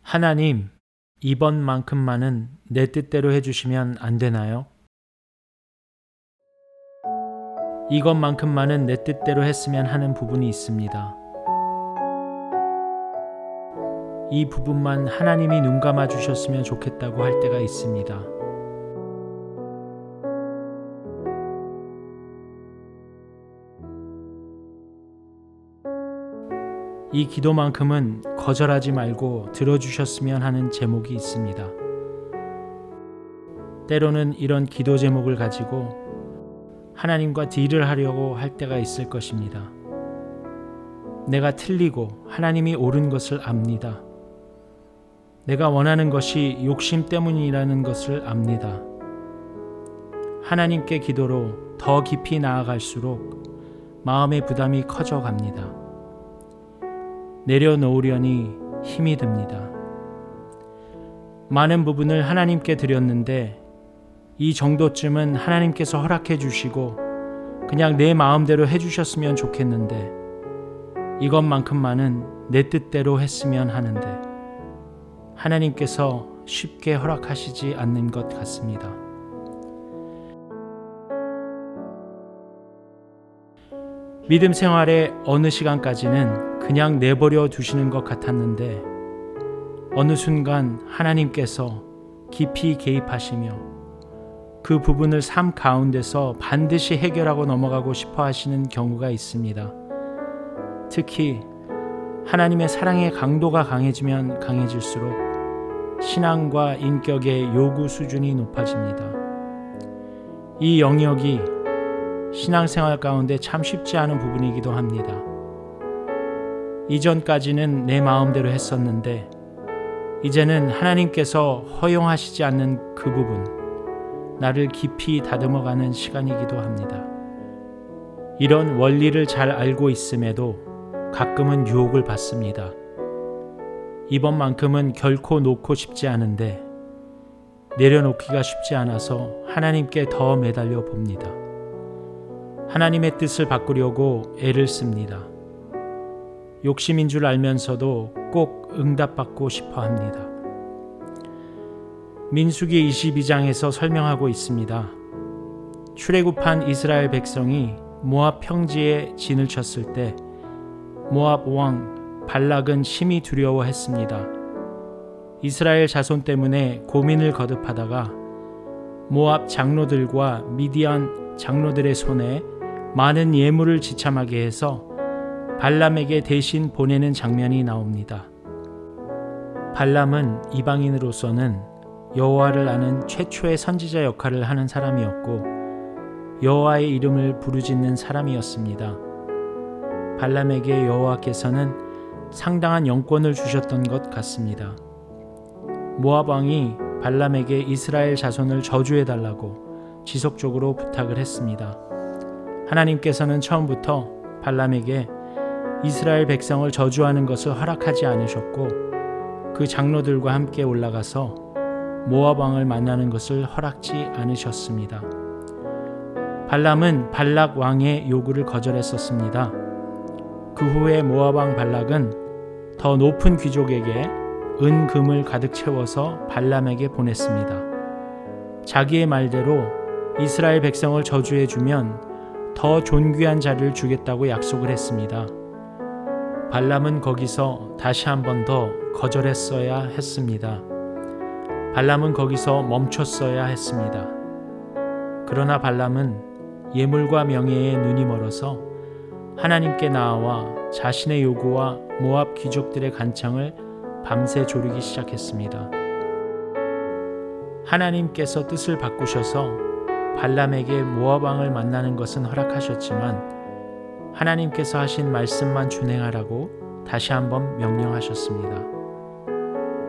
하나님, 이번만큼만은 내 뜻대로 해주시면 안 되나요? 이것만큼만은 내 뜻대로 했으면 하는 부분이 있습니다. 이 부분만 하나님이 눈 감아 주셨으면 좋겠다고 할 때가 있습니다. 이 기도만큼은 거절하지 말고 들어주셨으면 하는 제목이 있습니다. 때로는 이런 기도 제목을 가지고 하나님과 딜을 하려고 할 때가 있을 것입니다. 내가 틀리고 하나님이 옳은 것을 압니다. 내가 원하는 것이 욕심 때문이라는 것을 압니다. 하나님께 기도로 더 깊이 나아갈수록 마음의 부담이 커져 갑니다. 내려놓으려니 힘이 듭니다. 많은 부분을 하나님께 드렸는데 이 정도쯤은 하나님께서 허락해 주시고 그냥 내 마음대로 해주셨으면 좋겠는데 이것만큼만은 내 뜻대로 했으면 하는데 하나님께서 쉽게 허락하시지 않는 것 같습니다. 믿음 생활의 어느 시간까지는 그냥 내버려 두시는 것 같았는데 어느 순간 하나님께서 깊이 개입하시며 그 부분을 삶 가운데서 반드시 해결하고 넘어가고 싶어 하시는 경우가 있습니다. 특히 하나님의 사랑의 강도가 강해지면 강해질수록 신앙과 인격의 요구 수준이 높아집니다. 이 영역이 신앙생활 가운데 참 쉽지 않은 부분이기도 합니다. 이전까지는 내 마음대로 했었는데 이제는 하나님께서 허용하시지 않는 그 부분, 나를 깊이 다듬어가는 시간이기도 합니다. 이런 원리를 잘 알고 있음에도 가끔은 유혹을 받습니다. 이번만큼은 결코 놓고 싶지 않은데 내려놓기가 쉽지 않아서 하나님께 더 매달려 봅니다. 하나님의 뜻을 바꾸려고 애를 씁니다. 욕심인 줄 알면서도 꼭 응답받고 싶어 합니다. 민수기 22장에서 설명하고 있습니다. 출애굽한 이스라엘 백성이 모압 평지에 진을 쳤을 때 모압 왕 발락은 심히 두려워했습니다. 이스라엘 자손 때문에 고민을 거듭하다가 모압 장로들과 미디안 장로들의 손에 많은 예물을 지참하게 해서 발람에게 대신 보내는 장면이 나옵니다. 발람은 이방인으로서는 여호와를 아는 최초의 선지자 역할을 하는 사람이었고 여호와의 이름을 부르짖는 사람이었습니다. 발람에게 여호와께서는 상당한 영권을 주셨던 것 같습니다. 모압 왕이 발람에게 이스라엘 자손을 저주해달라고 지속적으로 부탁을 했습니다. 하나님께서는 처음부터 발람에게 이스라엘 백성을 저주하는 것을 허락하지 않으셨고 그 장로들과 함께 올라가서 모압 왕을 만나는 것을 허락지 않으셨습니다. 발람은 발락 왕의 요구를 거절했었습니다. 그 후에 모압 왕 발락은 더 높은 귀족에게 은, 금을 가득 채워서 발람에게 보냈습니다. 자기의 말대로 이스라엘 백성을 저주해주면 더 존귀한 자리를 주겠다고 약속을 했습니다. 발람은 거기서 다시 한 번 더 거절했어야 했습니다. 발람은 거기서 멈췄어야 했습니다. 그러나 발람은 예물과 명예에 눈이 멀어서 하나님께 나아와 자신의 요구와 모압 귀족들의 간청을 밤새 조르기 시작했습니다. 하나님께서 뜻을 바꾸셔서 발람에게 모압 왕을 만나는 것은 허락하셨지만 하나님께서 하신 말씀만 준행하라고 다시 한번 명령하셨습니다.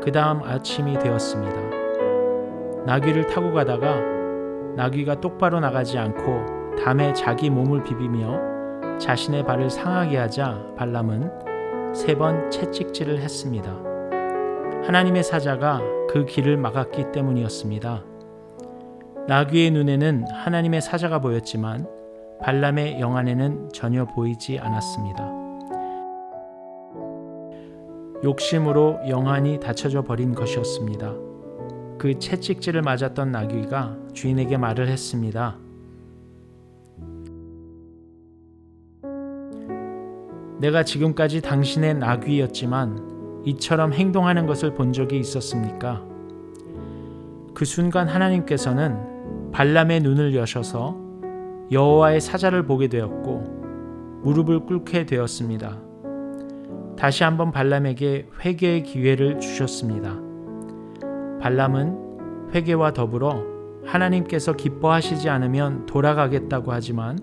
그 다음 아침이 되었습니다. 나귀를 타고 가다가 나귀가 똑바로 나가지 않고 담에 자기 몸을 비비며 자신의 발을 상하게 하자 발람은 3번 채찍질을 했습니다. 하나님의 사자가 그 길을 막았기 때문이었습니다. 나귀의 눈에는 하나님의 사자가 보였지만 발람의 영안에는 전혀 보이지 않았습니다. 욕심으로 영안이 닫혀져 버린 것이었습니다. 그 채찍질을 맞았던 나귀가 주인에게 말을 했습니다. 내가 지금까지 당신의 나귀였지만 이처럼 행동하는 것을 본 적이 있었습니까? 그 순간 하나님께서는 발람의 눈을 여셔서 여호와의 사자를 보게 되었고 무릎을 꿇게 되었습니다. 다시 한번 발람에게 회개의 기회를 주셨습니다. 발람은 회개와 더불어 하나님께서 기뻐하시지 않으면 돌아가겠다고 하지만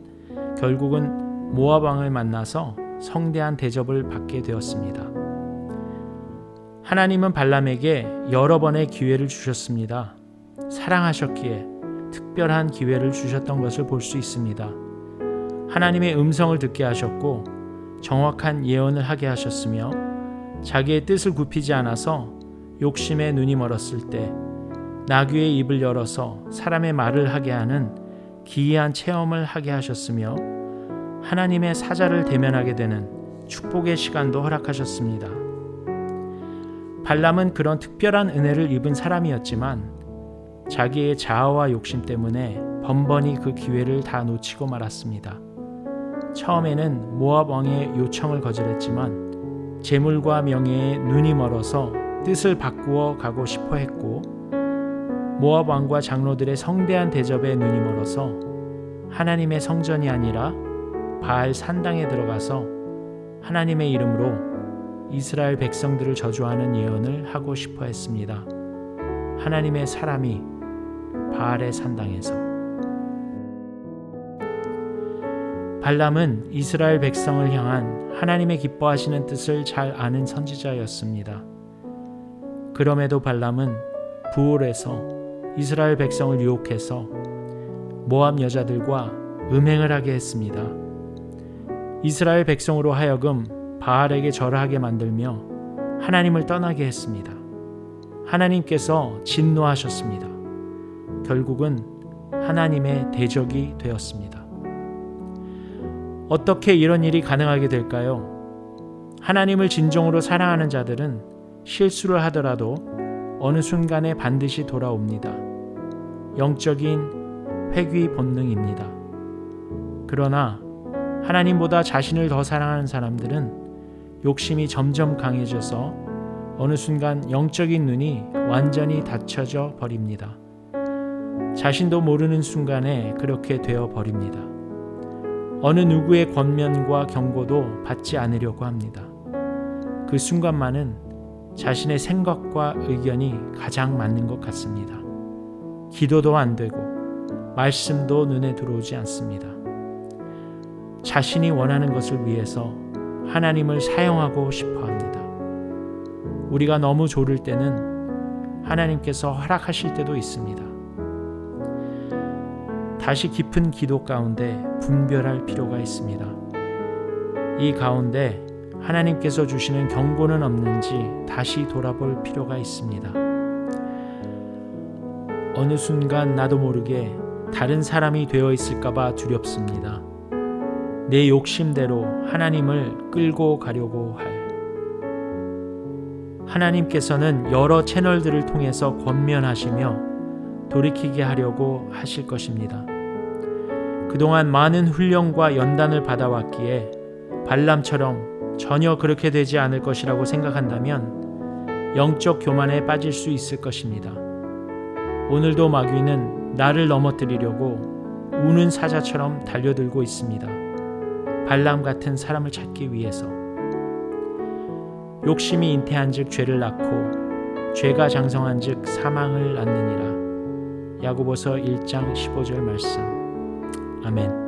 결국은 모압 왕을 만나서 성대한 대접을 받게 되었습니다. 하나님은 발람에게 여러 번의 기회를 주셨습니다. 사랑하셨기에 특별한 기회를 주셨던 것을 볼 수 있습니다. 하나님의 음성을 듣게 하셨고 정확한 예언을 하게 하셨으며 자기의 뜻을 굽히지 않아서 욕심에 눈이 멀었을 때 나귀의 입을 열어서 사람의 말을 하게 하는 기이한 체험을 하게 하셨으며 하나님의 사자를 대면하게 되는 축복의 시간도 허락하셨습니다. 발람은 그런 특별한 은혜를 입은 사람이었지만 자기의 자아와 욕심 때문에 번번이 그 기회를 다 놓치고 말았습니다. 처음에는 모압 왕의 요청을 거절했지만 재물과 명예에 눈이 멀어서 뜻을 바꾸어 가고 싶어 했고 모압 왕과 장로들의 성대한 대접에 눈이 멀어서 하나님의 성전이 아니라 바알 산당에 들어가서 하나님의 이름으로 이스라엘 백성들을 저주하는 예언을 하고 싶어 했습니다. 하나님의 사람이 바알의 산당에서. 발람은 이스라엘 백성을 향한 하나님의 기뻐하시는 뜻을 잘 아는 선지자였습니다. 그럼에도 발람은 부올에서 이스라엘 백성을 유혹해서 모압 여자들과 음행을 하게 했습니다. 이스라엘 백성으로 하여금 바알에게 절하게 만들며 하나님을 떠나게 했습니다. 하나님께서 진노하셨습니다. 결국은 하나님의 대적이 되었습니다. 어떻게 이런 일이 가능하게 될까요? 하나님을 진정으로 사랑하는 자들은 실수를 하더라도 어느 순간에 반드시 돌아옵니다. 영적인 회귀 본능입니다. 그러나 하나님보다 자신을 더 사랑하는 사람들은 욕심이 점점 강해져서 어느 순간 영적인 눈이 완전히 닫혀져 버립니다. 자신도 모르는 순간에 그렇게 되어 버립니다. 어느 누구의 권면과 경고도 받지 않으려고 합니다. 그 순간만은 자신의 생각과 의견이 가장 맞는 것 같습니다. 기도도 안 되고 말씀도 눈에 들어오지 않습니다. 자신이 원하는 것을 위해서 하나님을 사용하고 싶어 합니다. 우리가 너무 졸을 때는 하나님께서 허락하실 때도 있습니다. 다시 깊은 기도 가운데 분별할 필요가 있습니다. 이 가운데 하나님께서 주시는 경고는 없는지 다시 돌아볼 필요가 있습니다. 어느 순간 나도 모르게 다른 사람이 되어 있을까봐 두렵습니다. 내 욕심대로 하나님을 끌고 가려고 할. 하나님께서는 여러 채널들을 통해서 권면하시며 돌이키게 하려고 하실 것입니다. 그동안 많은 훈련과 연단을 받아왔기에 발람처럼 전혀 그렇게 되지 않을 것이라고 생각한다면 영적 교만에 빠질 수 있을 것입니다. 오늘도 마귀는 나를 넘어뜨리려고 우는 사자처럼 달려들고 있습니다. 발람 같은 사람을 찾기 위해서. 욕심이 잉태한즉 죄를 낳고 죄가 장성한즉 사망을 낳느니라. 야고보서 1장 15절 말씀. 아멘.